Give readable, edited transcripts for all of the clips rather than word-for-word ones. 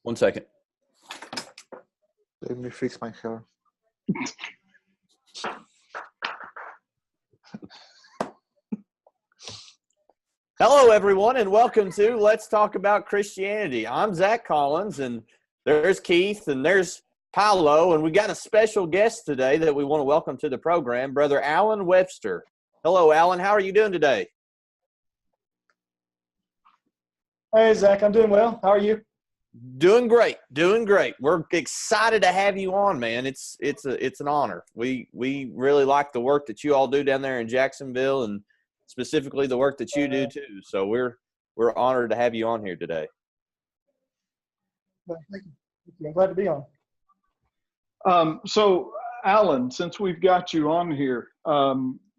1 second. Let me fix my hair. Hello, everyone, and welcome to Let's Talk About Christianity. I'm Zach Collins, and there's Keith, and there's Paolo, and we got a special guest today that we want to welcome to the program, Brother Alan Webster. Hello, Alan. How are you doing today? Hey, Zach. I'm doing well. How are you? Doing great. We're excited to have you on, man. It's an honor. We really like the work that you all do down there in Jacksonville, and specifically the work that you do too. So we're honored to have you on here today. Thank you. I'm glad to be on. So Alan, since we've got you on here,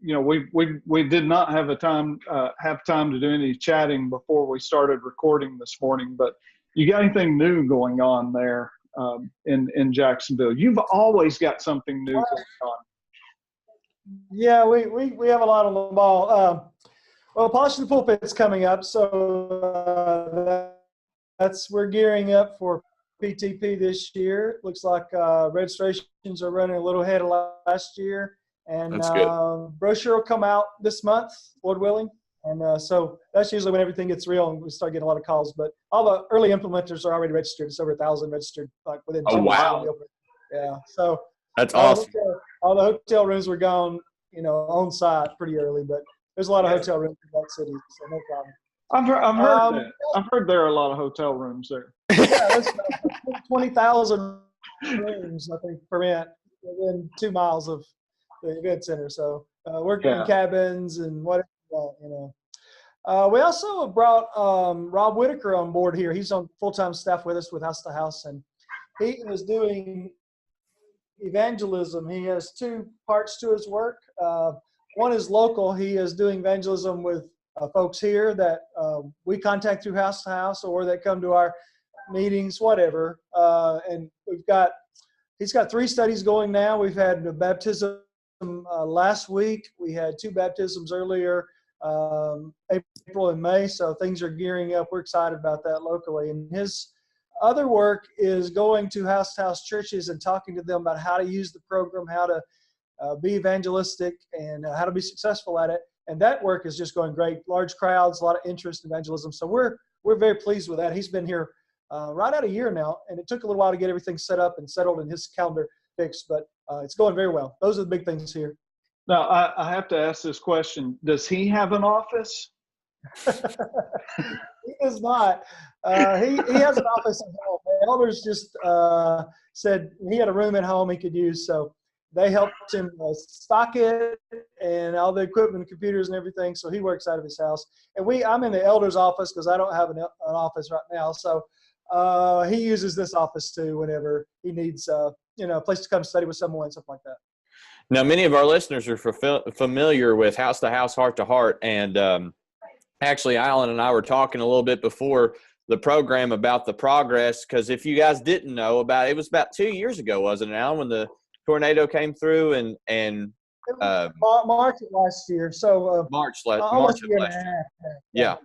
we did not have time to do any chatting before we started recording this morning, but you got anything new going on there in Jacksonville? You've always got something new going on. Yeah, we have a lot on the ball. Well, Polishing the Pulpit's coming up, so we're gearing up for PTP this year. Looks like registrations are running a little ahead of last year, and That's good. Brochure will come out this month, Lord willing. And so that's usually when everything gets real and we start getting a lot of calls. But all the early implementers are already registered. It's over 1,000 registered, like within 2 months. Wow. Yeah. So That's awesome. All the hotel rooms were gone, on site pretty early, but there's a lot of hotel rooms in that city, so no problem. I've heard there are a lot of hotel rooms there. Yeah, there's 20,000 rooms, I think, for rent within 2 miles of the event center. So working cabins and whatever. We also brought Rob Whitaker on board here. He's on full-time staff with us with House to House, and he is doing evangelism. He has 2 parts to his work. One is local. He is doing evangelism with folks here that we contact through House to House or that come to our meetings, whatever. And he's got 3 studies going now. We've had a baptism last week. We had 2 baptisms earlier, April and May, so things are gearing up. We're excited about that locally. And his other work is going to house churches and talking to them about how to use the program, how to be evangelistic, and how to be successful at it. And that work is just going great. Large crowds, a lot of interest in evangelism. So we're very pleased with that. He's been here right at a year now, and it took a little while to get everything set up and settled and his calendar fixed, but it's going very well. Those are the big things here. Now, I have to ask this question. Does he have an office? He does not. He has an office at home. The elders just said he had a room at home he could use, so they helped him stock it and all the equipment, computers and everything, so he works out of his house. And I'm in the elders' office because I don't have an office right now, so he uses this office too whenever he needs a place to come study with someone, something like that. Now, many of our listeners are familiar with House to House, Heart to Heart, and actually, Alan and I were talking a little bit before the program about the progress, because if you guys didn't know it was about 2 years ago, wasn't it, Alan, when the tornado came through and March of last year. So March of last year. Yeah.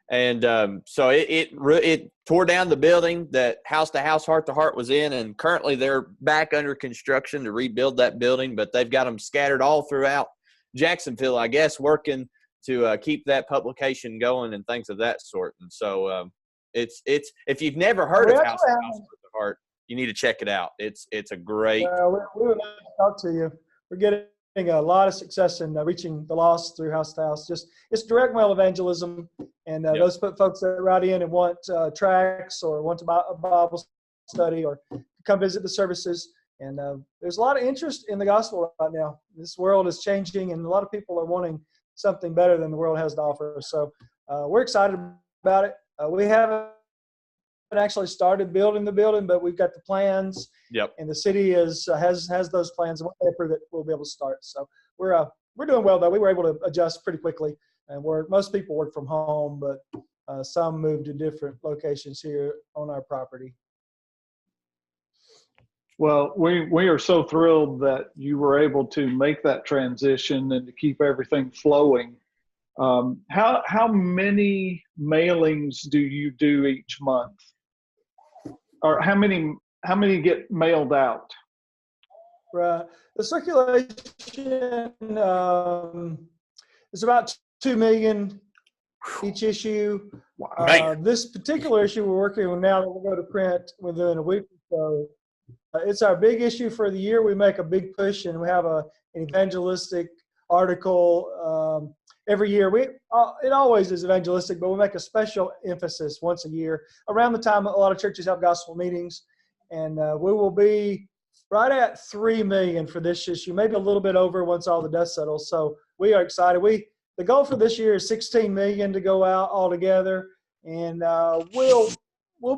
And so it tore down the building that House to House, Heart to Heart was in, and currently they're back under construction to rebuild that building, but they've got them scattered all throughout Jacksonville, I guess, working to keep that publication going and things of that sort. And so it's if you've never heard of House to House, Heart to Heart, you need to check it out. It's a great. We would like to talk to you. We're getting a lot of success in reaching the lost through House to House. It's direct mail evangelism, and those folks that write in and want tracts or want to buy a Bible study or come visit the services. And there's a lot of interest in the gospel right now. This world is changing, and a lot of people are wanting something better than the world has to offer. So we're excited about it. We haven't actually started building the building, but we've got the plans. Yep. And the city has those plans, and when they approve it, we'll be able to start. So we're doing well though. We were able to adjust pretty quickly, and most people work from home, but some moved to different locations here on our property. Well, we are so thrilled that you were able to make that transition and to keep everything flowing. How many mailings do you do each month? or how many get mailed out? Right. The circulation is about 2 million each issue. Wow. This particular issue we're working on now that we'll go to print within a week or so. It's our big issue for the year. We make a big push, and we have an evangelistic article every year. It always is evangelistic, but we make a special emphasis once a year around the time a lot of churches have gospel meetings, and we will be right at 3 million for this issue, maybe a little bit over once all the dust settles. So we are excited. The goal for this year is 16 million to go out altogether, and we'll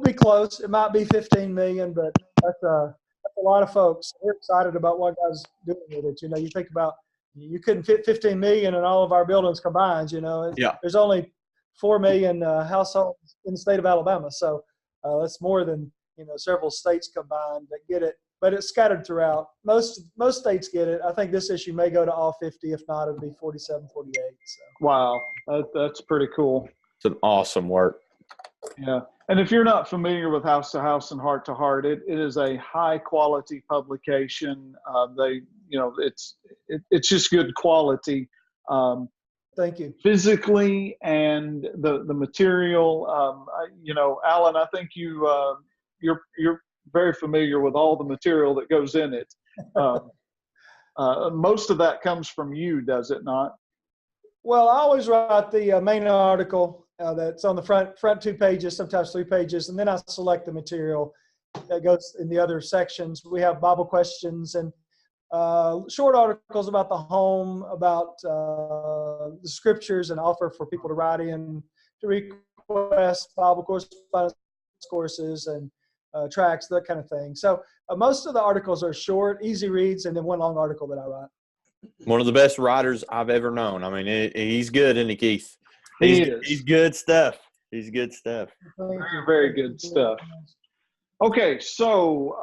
be close. It might be 15 million, but that's a lot of folks. We're excited about what God's doing with it. You know, you think about, you couldn't fit 15 million in all of our buildings combined. You know, Yeah. There's only 4 million households in the state of Alabama, so that's more than several states combined that get it. But it's scattered throughout. Most states get it. I think this issue may go to all 50. If not, it'll be 47, 48. So. Wow, that's pretty cool. It's an awesome work. Yeah, and if you're not familiar with House to House and Heart to Heart, it is a high quality publication. It's just good quality. Thank you. Physically and the material. Alan, I think you're very familiar with all the material that goes in it. Most of that comes from you, does it not? Well, I always write the main article that's on the front 2 pages, sometimes 3 pages, and then I select the material that goes in the other sections. We have Bible questions and short articles about the home, about the scriptures, and offer for people to write in to request Bible correspondence courses and tracks, that kind of thing. So most of the articles are short, easy reads, and then one long article that I write. One of the best writers I've ever known. I mean, he's good, isn't he, Keith? He's good stuff. He's good stuff. Very, very good stuff. Okay, so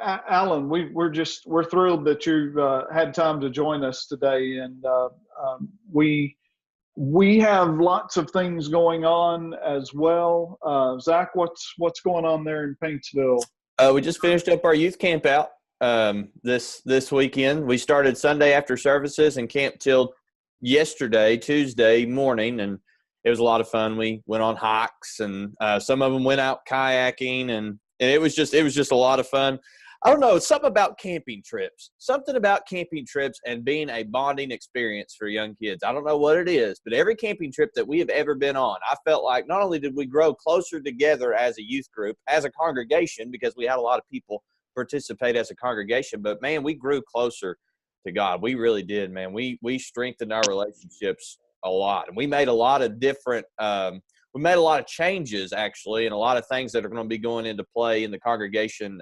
Alan, we're thrilled that you had time to join us today, and we have lots of things going on as well. Zach, what's going on there in Paintsville? We just finished up our youth camp out this weekend. We started Sunday after services and camped till yesterday, Tuesday morning, and it was a lot of fun. We went on hikes, and some of them went out kayaking, and it was just a lot of fun. I don't know, something about camping trips and being a bonding experience for young kids. I don't know what it is, but every camping trip that we have ever been on, I felt like not only did we grow closer together as a youth group, as a congregation, because we had a lot of people participate as a congregation, but man, we grew closer to God. We really did, man. We strengthened our relationships a lot, and we made a lot of different we made a lot of changes, actually, and a lot of things that are going to be going into play in the congregation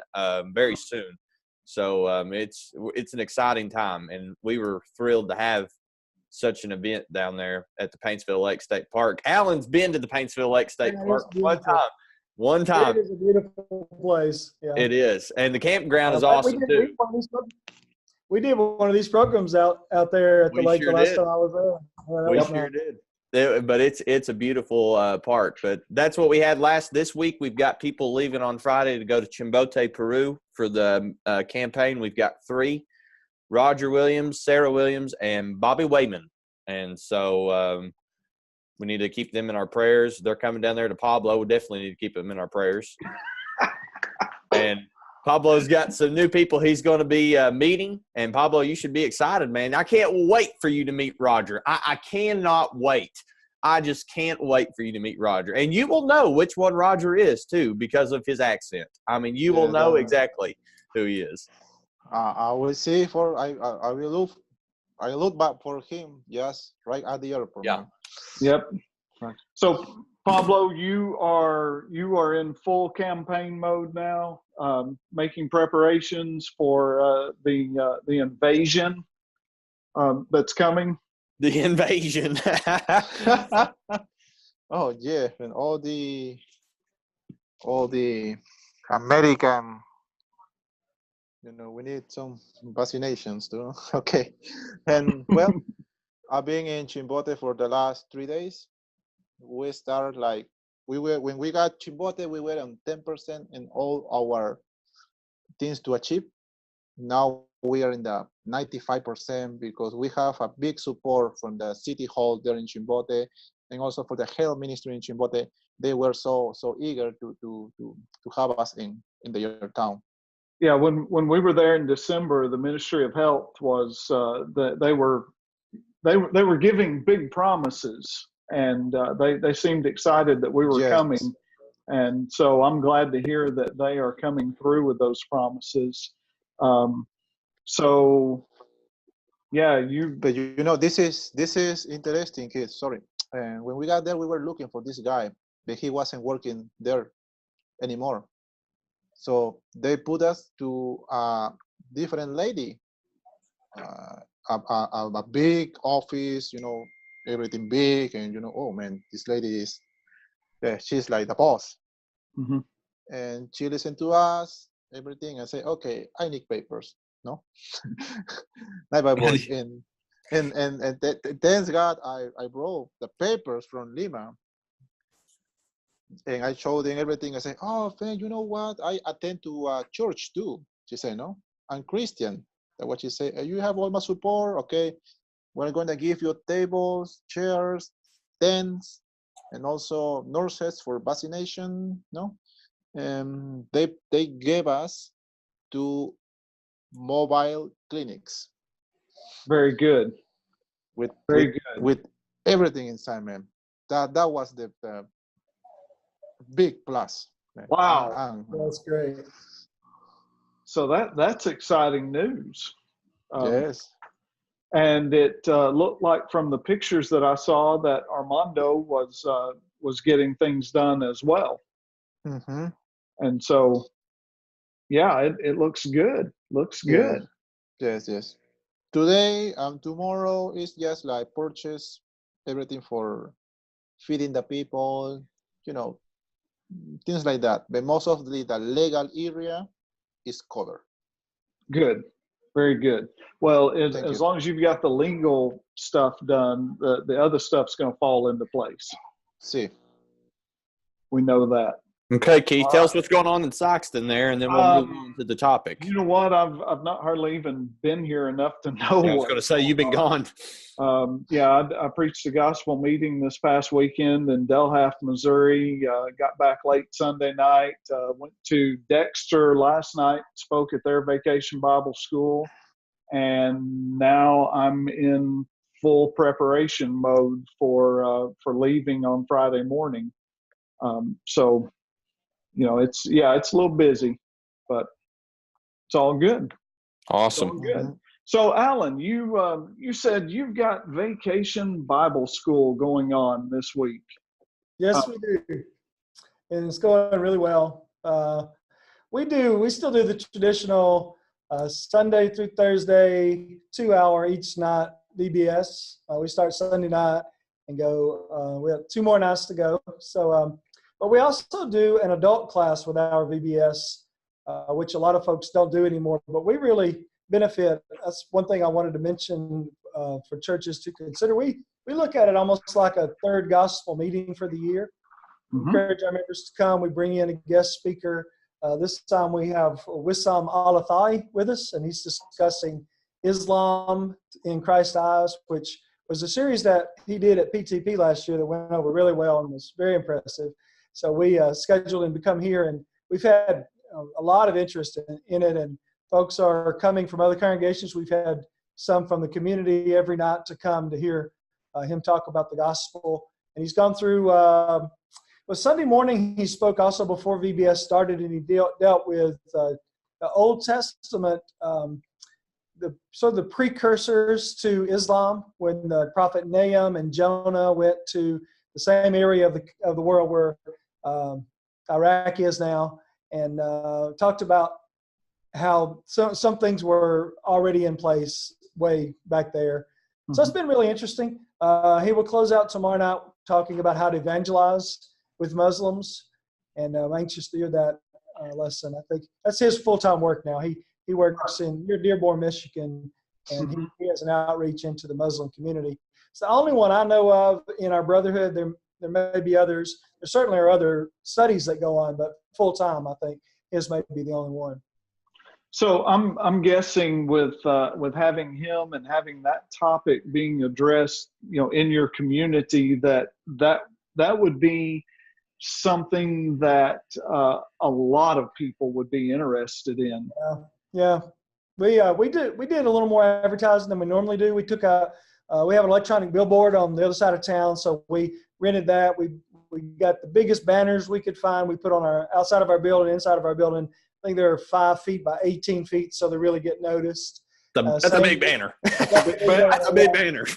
very soon. So it's an exciting time, and we were thrilled to have such an event down there at the Paintsville Lake State Park. Alan's been to the Paintsville Lake State Park one time. It is a beautiful place. Yeah. It is, and the campground is awesome too. We did one of these programs out there at the lake the last time I was there. We sure did. But it's a beautiful park. But that's what we had this week. We've got people leaving on Friday to go to Chimbote, Peru for the campaign. We've got 3, Roger Williams, Sarah Williams, and Bobby Wayman. And so we need to keep them in our prayers. They're coming down there to Pablo. We definitely need to keep them in our prayers. And Pablo's got some new people he's going to be meeting. And, Pablo, you should be excited, man. I can't wait for you to meet Roger. I cannot wait. I just can't wait for you to meet Roger. And you will know which one Roger is, too, because of his accent. I mean, you will know exactly who he is. I will see I will look back for him just right at the airport. Yeah. Man. Yep. So, Pablo, you are in full campaign mode now, making preparations for the invasion that's coming. The invasion. Oh yeah, and all the American, we need some vaccinations too. Okay, and well, I've been in Chimbote for the last 3 days. We start like when we got Chimbote, we were on 10% in all our things to achieve. Now we are in the 95% because we have a big support from the city hall there in Chimbote, and also for the health ministry in Chimbote. They were so eager to have us in their town. Yeah, when we were there in December, the Ministry of Health was they were giving big promises, and they seemed excited that we were Yes. coming, and so I'm glad to hear that they are coming through with those promises. So yeah, But you know, this is interesting, kids. Sorry, and when we got there, we were looking for this guy, but he wasn't working there anymore. So they put us to a different lady, a big office, you know, everything big, and you know, oh man, this lady is, she's like the boss. Mm-hmm. And she listened to us, everything, and say, okay, I need papers, no? Night by voice. And thanks God, I brought the papers from Lima, and I showed them everything. I said, oh, friend, you know what? I attend to a church too. She said, no, I'm Christian. That's what she said. You have all my support, okay? We're going to give you tables, chairs, tents, and also nurses for vaccination, no? They gave us 2 mobile clinics. Very good. With Very good. With everything inside, man. That was the big plus. Wow. That's great. So that's exciting news. Yes. And it looked like from the pictures that I saw that Armando was getting things done as well. Mm-hmm. And so, yeah, it looks good. Looks good. Yes. Today and tomorrow is just like purchase everything for feeding the people, you know, things like that. But most of the legal area is covered. Good. Very good. Well, Thank as you. long as you've got the legal stuff done, the other stuff's going to fall into place. See. We know that. Okay, Keith, tell us what's going on in Soxton there, and then we'll move on to the topic. You know what? I've not hardly even been here enough to know. Yeah, I was going to say you've been gone. Yeah, I preached a gospel meeting this past weekend in Delhaft, Missouri. Got back late Sunday night. Went to Dexter last night. Spoke at their Vacation Bible School, and now I'm in full preparation mode for leaving on Friday morning. So. You know, it's a little busy, but it's all good. Awesome. All good. So, Alan, you said you've got Vacation Bible School going on this week. Yes, we do, and it's going really well. We still do the traditional Sunday through Thursday, 2-hour each night VBS. We start Sunday night and go. We have 2 more nights to go. So. But we also do an adult class with our VBS, which a lot of folks don't do anymore. But we really benefit. That's one thing I wanted to mention for churches to consider. We look at it almost like a third gospel meeting for the year. Mm-hmm. Encourage our members to come. We bring in a guest speaker. This time we have Wissam Al-Athai with us, and he's discussing Islam in Christ's eyes, which was a series that he did at PTP last year that went over really well and was very impressive. So we scheduled him to come here, and we've had a lot of interest in it, and folks are coming from other congregations. We've had some from the community every night to come to hear him talk about the gospel. And he's gone through, Sunday morning he spoke also before VBS started, and he dealt with the Old Testament, the precursors to Islam, when the prophet Nahum and Jonah went to the same area of the world where Iraq is now, and talked about how some things were already in place way back there. Mm-hmm. So it's been really interesting. He will close out tomorrow night talking about how to evangelize with Muslims, and I'm anxious to hear that lesson. I think that's his full-time work now. He works in Dearborn, Michigan, and he has an outreach into the Muslim community. It's the only one I know of in our brotherhood. there may be others. There certainly are other studies that go on, but full time, I think his may be the only one. So I'm guessing with having him and having that topic being addressed, in your community, that would be something that a lot of people would be interested in. Yeah. We did a little more advertising than we normally do. We took we have an electronic billboard on the other side of town, so we rented that. We got the biggest banners we could find. We put on our outside of our building, inside of our building. I think they're 5 feet by 18 feet, so they really get noticed. That's a big banner. That's a big banner.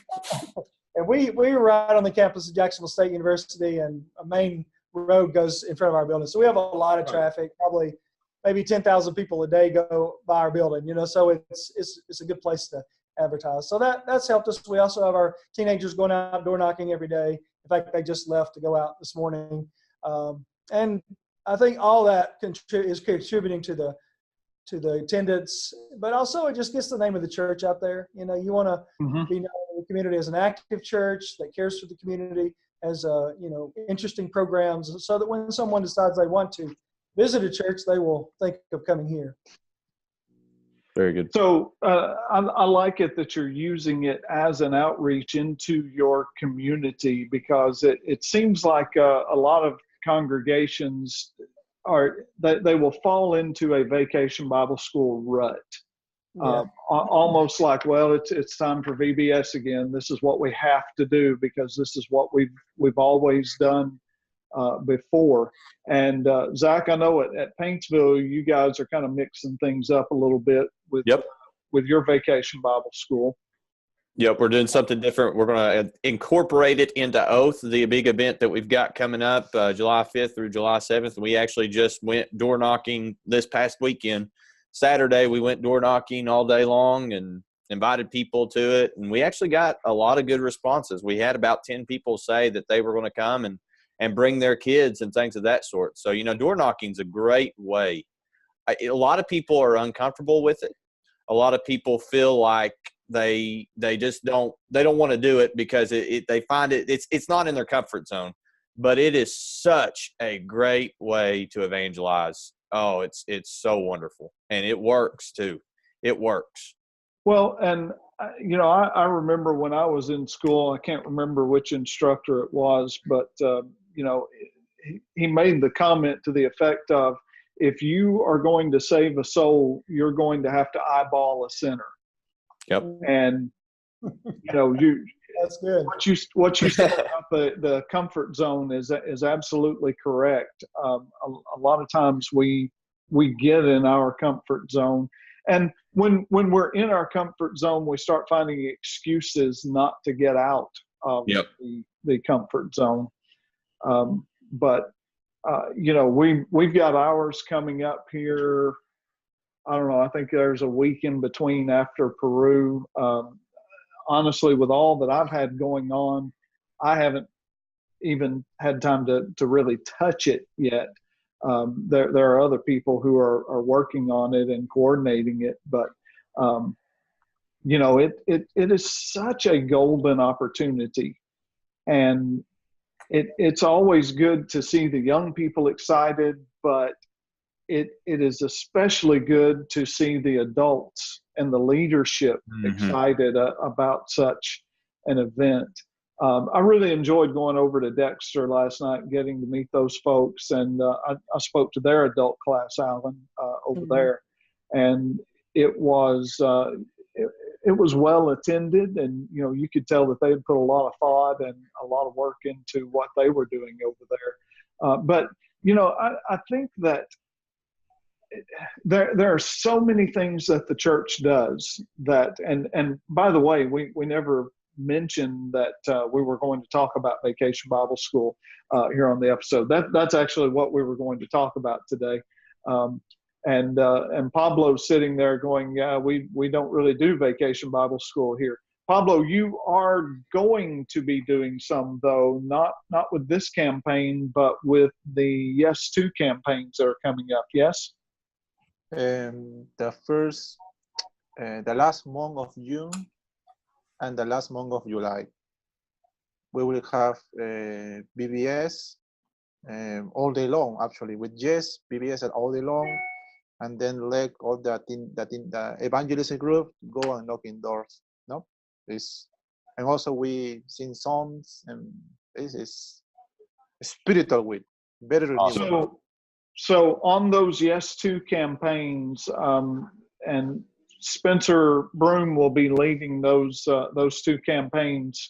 And we were right on the campus of Jacksonville State University, and a main road goes in front of our building. So we have a lot of traffic, probably maybe 10,000 people a day go by our building, so it's a good place to advertise. So that's helped us. We also have our teenagers going out door knocking every day. In fact, they just left to go out this morning. And I think all that is contributing to the attendance, but also it just gets the name of the church out there. You want to be known in the community as an active church that cares for the community, as interesting programs, so that when someone decides they want to visit a church, they will think of coming here. Very good. So I like it that you're using it as an outreach into your community, because it seems like a lot of congregations they will fall into a vacation Bible school rut. Almost like, well, it's time for VBS again. This is what we have to do because this is what we've always done before. And Zach, I know at Paintsville, you guys are kind of mixing things up a little bit with your vacation Bible school. Yep, we're doing something different. We're going to incorporate it into Oath, the big event that we've got coming up July 5th through July 7th. And we actually just went door knocking this past weekend. Saturday, we went door knocking all day long and invited people to it. And we actually got a lot of good responses. We had about 10 people say that they were going to come and bring their kids and things of that sort. So, door knocking is a great way. A lot of people are uncomfortable with it. A lot of people feel like they just don't want to do it because they find it's not in their comfort zone. But it is such a great way to evangelize. Oh, it's so wonderful, and it works too. It works. Well, and I remember when I was in school, I can't remember which instructor it was, but he made the comment to the effect of, if you are going to save a soul, you're going to have to eyeball a sinner. Yep. And that's good. What you said about the comfort zone is absolutely correct. A lot of times we get in our comfort zone, and when we're in our comfort zone, we start finding excuses not to get out of the comfort zone. But we've got ours coming up here. I don't know. I think there's a week in between after Peru. Honestly, with all that I've had going on, I haven't even had time to really touch it yet. There are other people who are working on it and coordinating it, but it is such a golden opportunity, and it's always good to see the young people excited, but it is especially good to see the adults and the leadership excited about such an event. I really enjoyed going over to Dexter last night and getting to meet those folks. And I spoke to their adult class, Alan, over there. And it was well attended. And, you could tell that they had put a lot of thought and a lot of work into what they were doing over there. But I think that there are so many things that the church does that, and by the way, we never mentioned that we were going to talk about Vacation Bible School here on the episode. That's actually what we were going to talk about today. And Pablo's sitting there going, yeah, we don't really do Vacation Bible School here. Pablo, you are going to be doing some, though, not with this campaign, but with the Yes To campaigns that are coming up. Yes. The last month of June and the last month of July. we will have VBS all day long, actually, with just VBS all day long, and then let all the evangelism group go and knock in doors. No, and also we sing songs, and this is spiritual week, very renewable. So on those Yes To campaigns, and Spencer Broom will be leading those two campaigns.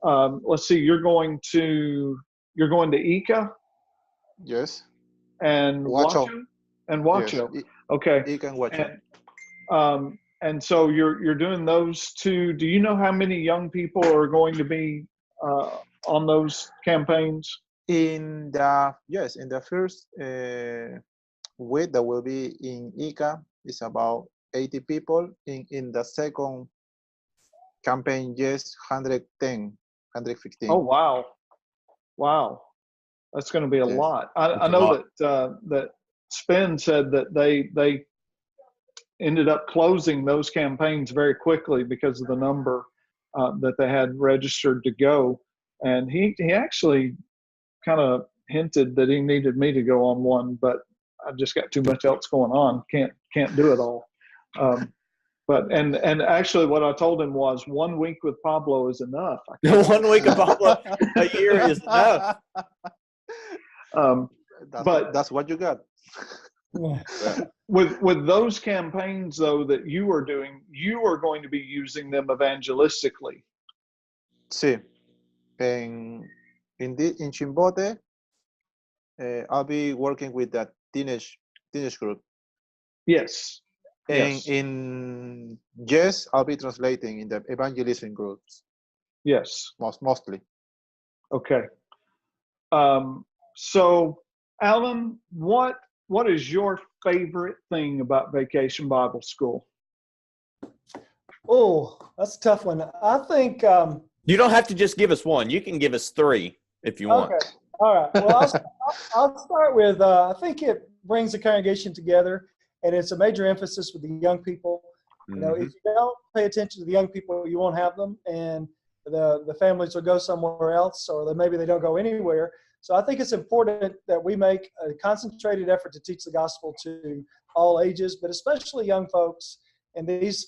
Let's see, you're going to Ica. Yes. And Wacho. And Wacho. Yes. Okay. Ica and Wacho. And so you're doing those two. Do you know how many young people are going to be on those campaigns? In the first week that will be in Ica is about 80 people. In the second campaign, just 110, 115. Oh wow, that's going to be a lot. I know that Spin said that they ended up closing those campaigns very quickly because of the number that they had registered to go, and he actually kind of hinted that he needed me to go on one, but I've just got too much else going on. Can't do it all. But actually what I told him was 1 week with Pablo is enough. 1 week of Pablo a year is enough. But that's what you got. With those campaigns though that you are doing, you are going to be using them evangelistically. Sí. In Chimbote, I'll be working with that teenage group. Yes. And in Yes, I'll be translating in the evangelism groups. Yes. Mostly. Okay. So, Alan, what is your favorite thing about Vacation Bible School? Oh, that's a tough one. I think you don't have to just give us one. You can give us three if you want. Okay. All right. Well, I'll start with I think it brings the congregation together, and it's a major emphasis with the young people. You know, if you don't pay attention to the young people, you won't have them, and the families will go somewhere else, or maybe they don't go anywhere. So I think it's important that we make a concentrated effort to teach the gospel to all ages, but especially young folks. And these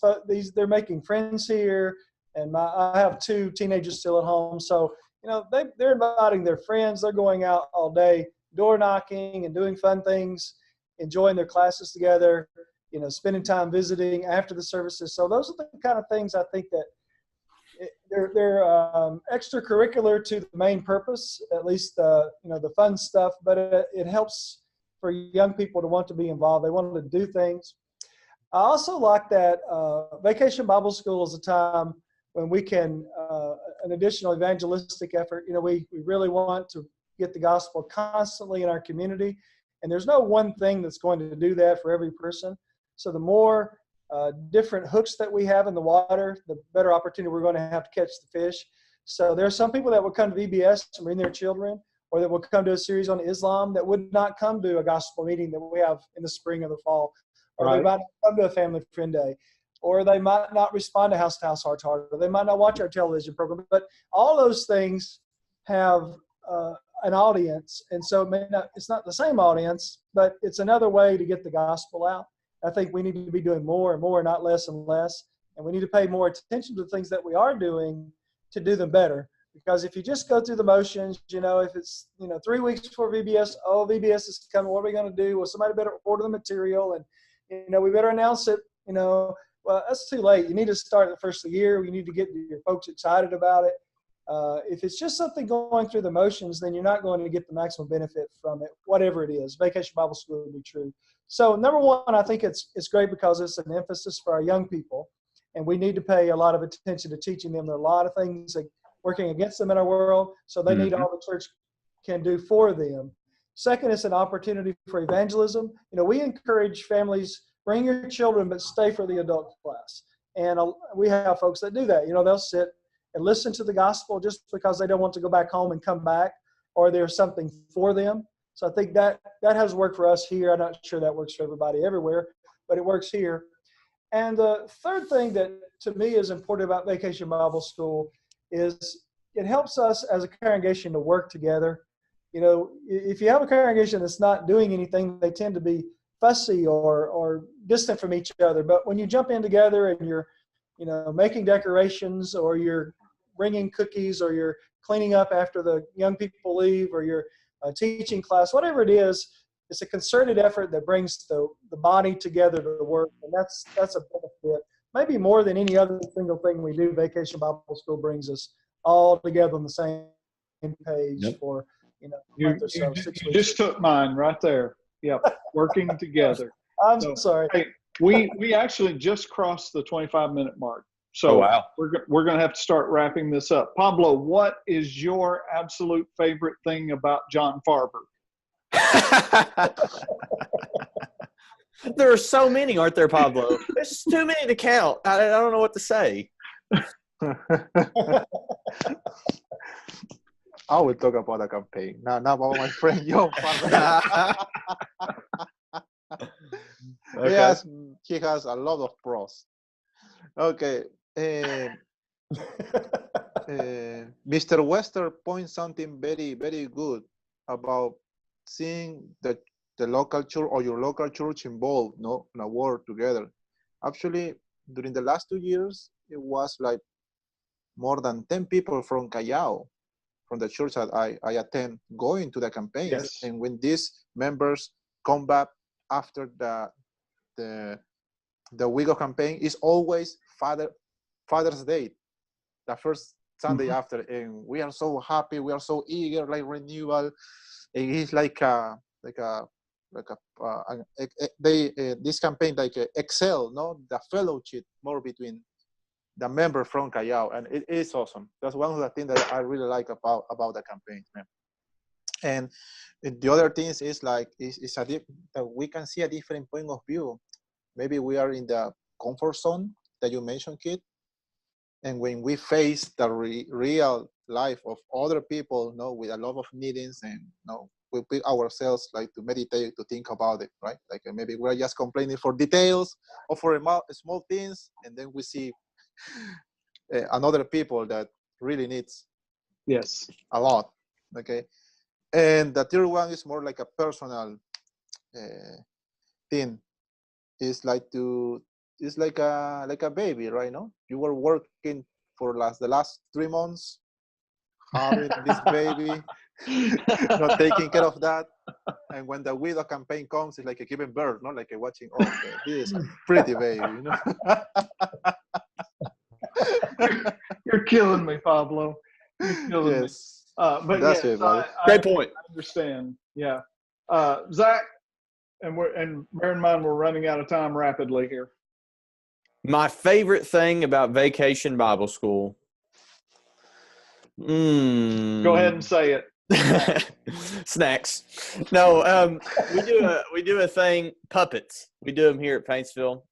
they're making friends here, and I have 2 teenagers still at home, so you know they're inviting their friends. They're going out all day, door knocking and doing fun things, enjoying their classes together. You know, spending time visiting after the services. So those are the kind of things I think that they're extracurricular to the main purpose, at least you know, the fun stuff. But it helps for young people to want to be involved. They want to do things. I also like that Vacation Bible School is a time when we can an additional evangelistic effort. You know, we really want to get the gospel constantly in our community, and there's no one thing that's going to do that for every person. So the more different hooks that we have in the water, the better opportunity we're going to have to catch the fish. So there are some people that will come to VBS and bring their children, or that will come to a series on Islam that would not come to a gospel meeting that we have in the spring or the fall, or they might not come to a family friend day, or they might not respond to House, Heart to Heart, or they might not watch our television program. But all those things have an audience, and so it's not the same audience, but it's another way to get the gospel out. I think we need to be doing more and more, not less and less. And we need to pay more attention to the things that we are doing to do them better. Because if you just go through the motions, you know, if it's, 3 weeks before VBS, VBS is coming, what are we going to do? Well, somebody better order the material, and, we better announce it. Well, that's too late. You need to start the first of the year. You need to get your folks excited about it. If it's just something going through the motions, then you're not going to get the maximum benefit from it, whatever it is. Vacation Bible School would be true. So number one, I think it's great because it's an emphasis for our young people, and we need to pay a lot of attention to teaching them. There are a lot of things that working against them in our world, so they need all the church can do for them. Second, it's an opportunity for evangelism. We encourage families, bring your children, but stay for the adult class. And we have folks that do that. They'll sit and listen to the gospel just because they don't want to go back home and come back, or there's something for them. So I think that has worked for us here. I'm not sure that works for everybody everywhere, but it works here. And the third thing that to me is important about Vacation Bible School is it helps us as a congregation to work together. You know, if you have a congregation that's not doing anything, they tend to be fussy or distant from each other. But when you jump in together and you're, you know, making decorations, or you're bringing cookies, or you're cleaning up after the young people leave, or you're teaching class, whatever it is, it's a concerted effort that brings the body together to work, and that's a benefit. Maybe more than any other single thing we do, Vacation Bible School brings us all together on the same page for, you know, a month or so, 6 weeks. You just took mine right there. Yep, working together. I'm sorry. Hey, we actually just crossed the 25-minute mark. So oh, wow. we're going to have to start wrapping this up. Pablo, what is your absolute favorite thing about John Farber? There are so many, aren't there, Pablo? There's too many to count. I don't know what to say. I will talk about the campaign. Not about my friend John Farber. Okay. He has a lot of pros. Okay. Mr. Webster points something very, very good about seeing the local church or your local church involved, no, in a work together. Actually, during the last 2 years, it was like more than 10 people from Callao, from the church that I attend, going to the campaigns. Yes. And when these members come back after the week of campaign, is always Father's Day, the first Sunday after, and we are so happy, we are so eager, like renewal. It is this campaign like excel, no, the fellowship more between the member from Callao, and it is awesome. That's one of the things that I really like about the campaign, man. And the other things is like we can see a different point of view. Maybe we are in the comfort zone that you mentioned, Kit. And when we face the real life of other people, you know, with a lot of needings, and you know, we put ourselves like to meditate, to think about it, right? Like maybe we're just complaining for details or for small things, and then we see another people that really needs a lot. Okay. And the third one is more like a personal thing. It's like a baby, right? No, you were working for the last 3 months, having this baby, not taking care of that, and when the widow campaign comes, it's like a giving birth, not like a watching. Oh, okay, this is a pretty baby, you know. You're killing me, Pablo. You're killing me. But that's yes, it, buddy. Great point. I understand. Yeah, Zach, and bear in mind we're running out of time rapidly here. My favorite thing about Vacation Bible School. Go ahead and say it. Snacks. No, we do a thing, puppets. We do them here at Paintsville.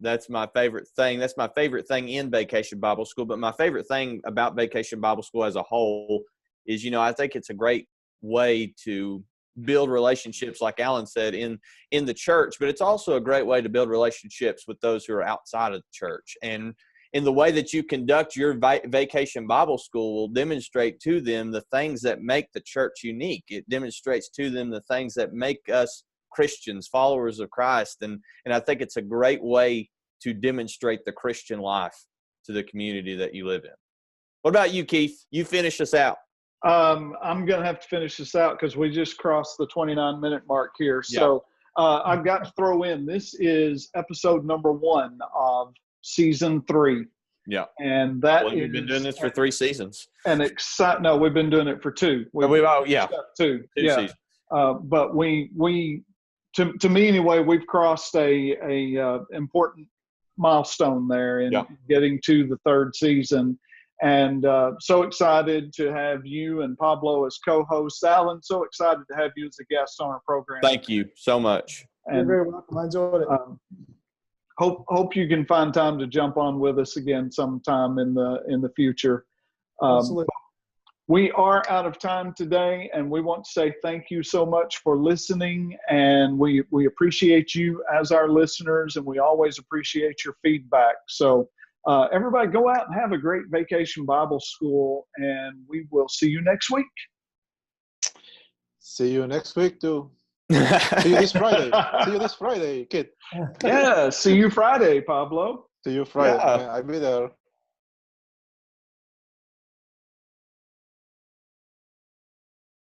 That's my favorite thing. That's my favorite thing in Vacation Bible School. But my favorite thing about Vacation Bible School as a whole is, you know, I think it's a great way to build relationships, like Alan said, in the church, but it's also a great way to build relationships with those who are outside of the church. And in the way that you conduct your Vacation Bible School will demonstrate to them the things that make the church unique. It demonstrates to them the things that make us Christians, followers of Christ. And I think it's a great way to demonstrate the Christian life to the community that you live in. What about you, Keith? You finish us out. I'm going to have to finish this out because we just crossed the 29-minute mark here. So I've got to throw in, this is episode number 1 of season 3. Yeah. And that we've been doing this for 3 seasons. And no, we've been doing it for 2. Two. Seasons. But to me anyway, we've crossed a important milestone there in getting to the 3rd season. And so excited to have you and Pablo as co-hosts. Alan, so excited to have you as a guest on our program. Thank you so much. You're very welcome. I enjoyed it. Hope you can find time to jump on with us again sometime in the future. Absolutely. We are out of time today, and we want to say thank you so much for listening, and we appreciate you as our listeners, and we always appreciate your feedback. So Everybody go out and have a great Vacation Bible School, and we will see you next week. See you next week too. See you this Friday. See you this Friday, kid. Yeah, see you Friday, Pablo. See you Friday. Yeah. Man, I'll be there.